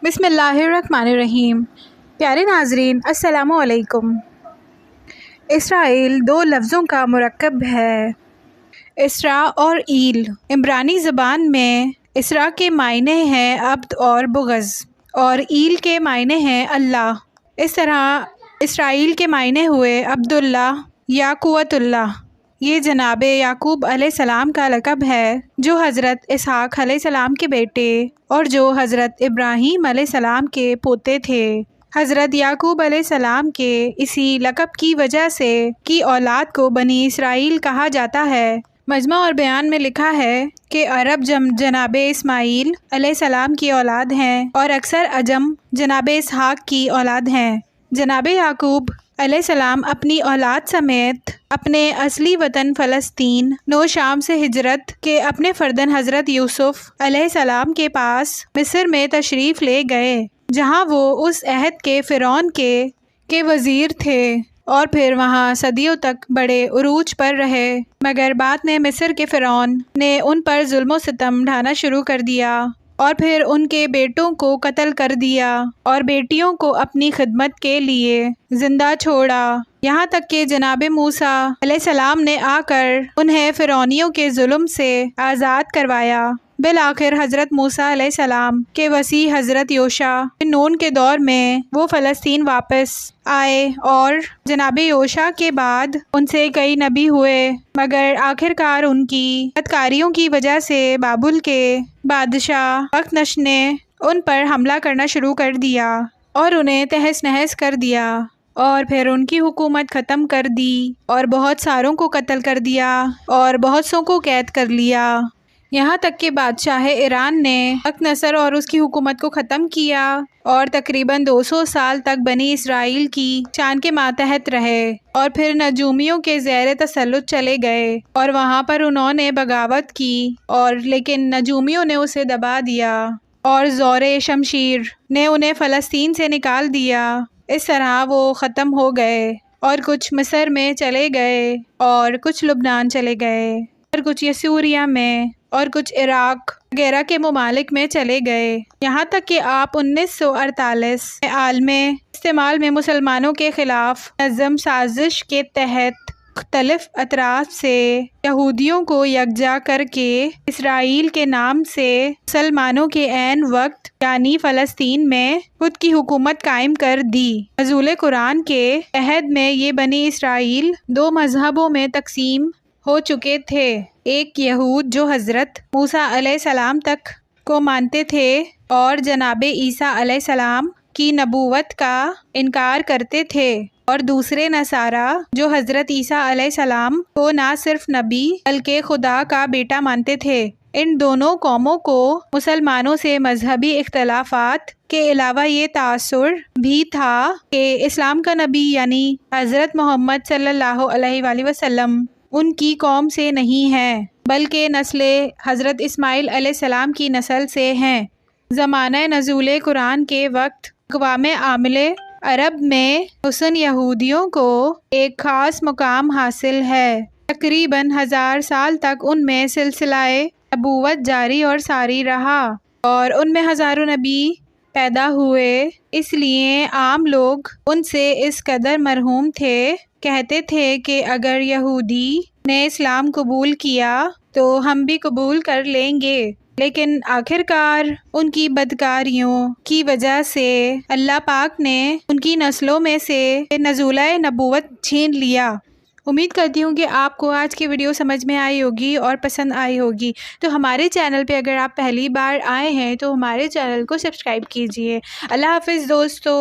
بسم اللہ الرحمن الرحیم۔ پیارے ناظرین السلام علیکم۔ اسرائیل دو لفظوں کا مرکب ہے، اسرا اور ایل۔ عبرانی زبان میں اسرا کے معنی ہیں عبد اور بغض، اور ایل کے معنی ہیں اللہ۔ اس طرح اسرائیل کے معنی ہوئے عبداللہ یا قوت اللہ۔ یہ جناب یعقوب علیہ السلام کا لقب ہے، جو حضرت اسحاق علیہ السلام کے بیٹے اور جو حضرت ابراہیم علیہ السلام کے پوتے تھے۔ حضرت یعقوب علیہ السلام کے اسی لقب کی وجہ سے کی اولاد کو بنی اسرائیل کہا جاتا ہے۔ مجمع اور بیان میں لکھا ہے کہ عرب جناب اسماعیل علیہ السلام کی اولاد ہیں اور اکثر عجم جناب اسحاق کی اولاد ہیں۔ جناب یعقوب علیہ السلام اپنی اولاد سمیت اپنے اصلی وطن فلسطین نو شام سے ہجرت کے اپنے فرزند حضرت یوسف علیہ السلام کے پاس مصر میں تشریف لے گئے، جہاں وہ اس عہد کے فرعون کے وزیر تھے اور پھر وہاں صدیوں تک بڑے عروج پر رہے، مگر بعد میں مصر کے فرعون نے ان پر ظلم و ستم ڈھانا شروع کر دیا اور پھر ان کے بیٹوں کو قتل کر دیا اور بیٹیوں کو اپنی خدمت کے لیے زندہ چھوڑا، یہاں تک کہ جناب موسیٰ علیہ السلام نے آ کر انہیں فرعونیوں کے ظلم سے آزاد کروایا۔ بالآخر حضرت موسیٰ علیہ السلام کے وصی حضرت یوشع بن نون کے دور میں وہ فلسطین واپس آئے اور جناب یوشع کے بعد ان سے کئی نبی ہوئے، مگر آخرکار ان کی بدکاریوں کی وجہ سے بابل کے بادشاہ اخنس نے ان پر حملہ کرنا شروع کر دیا اور انہیں تہس نہس کر دیا، اور پھر ان کی حکومت ختم کر دی اور بہت ساروں کو قتل کر دیا اور بہت سوں کو قید کر لیا، یہاں تک کہ بادشاہ ایران نے اخنصر اور اس کی حکومت کو ختم کیا اور تقریباً 200 سال تک بنی اسرائیل کی شان کے ماتحت رہے، اور پھر نجومیوں کے زیر تسلط چلے گئے اور وہاں پر انہوں نے بغاوت کی، اور لیکن نجومیوں نے اسے دبا دیا اور زور شمشیر نے انہیں فلسطین سے نکال دیا۔ اس طرح وہ ختم ہو گئے اور کچھ مصر میں چلے گئے اور کچھ لبنان چلے گئے اور کچھ سوریہ میں اور کچھ عراق وغیرہ کے ممالک میں چلے گئے، یہاں تک کہ آپ 1948 میں عالم استعمال میں مسلمانوں کے خلاف نظم سازش کے تحت مختلف اطراف سے یہودیوں کو یکجا کر کے اسرائیل کے نام سے مسلمانوں کے عین وقت یعنی فلسطین میں خود کی حکومت قائم کر دی۔ نزول قرآن کے عہد میں یہ بنی اسرائیل دو مذہبوں میں تقسیم ہو چکے تھے، ایک یہود جو حضرت موسیٰ علیہ السلام تک کو مانتے تھے اور جناب عیسیٰ علیہ السلام کی نبوت کا انکار کرتے تھے، اور دوسرے نصارہ جو حضرت عیسیٰ علیہ السلام کو نہ صرف نبی بلکہ خدا کا بیٹا مانتے تھے۔ ان دونوں قوموں کو مسلمانوں سے مذہبی اختلافات کے علاوہ یہ تاثر بھی تھا کہ اسلام کا نبی یعنی حضرت محمد صلی اللہ علیہ وآلہ وسلم ان کی قوم سے نہیں ہے بلکہ نسل حضرت اسماعیل علیہ السلام کی نسل سے ہیں۔ زمانہ نزول قرآن کے وقت اقوام عاملہ عرب میں حسن یہودیوں کو ایک خاص مقام حاصل ہے، تقریباً 1000 سال تک ان میں سلسلہ نبوت جاری اور ساری رہا اور ان میں ہزاروں نبی پیدا ہوئے، اس لیے عام لوگ ان سے اس قدر مرحوم تھے، کہتے تھے کہ اگر یہودی نے اسلام قبول کیا تو ہم بھی قبول کر لیں گے، لیکن آخرکار ان کی بدکاریوں کی وجہ سے اللہ پاک نے ان کی نسلوں میں سے نزول نبوت چھین لیا۔ امید کرتی ہوں کہ آپ کو آج کی ویڈیو سمجھ میں آئی ہوگی اور پسند آئی ہوگی، تو ہمارے چینل پہ اگر آپ پہلی بار آئے ہیں تو ہمارے چینل کو سبسکرائب کیجیے۔ اللہ حافظ دوستو۔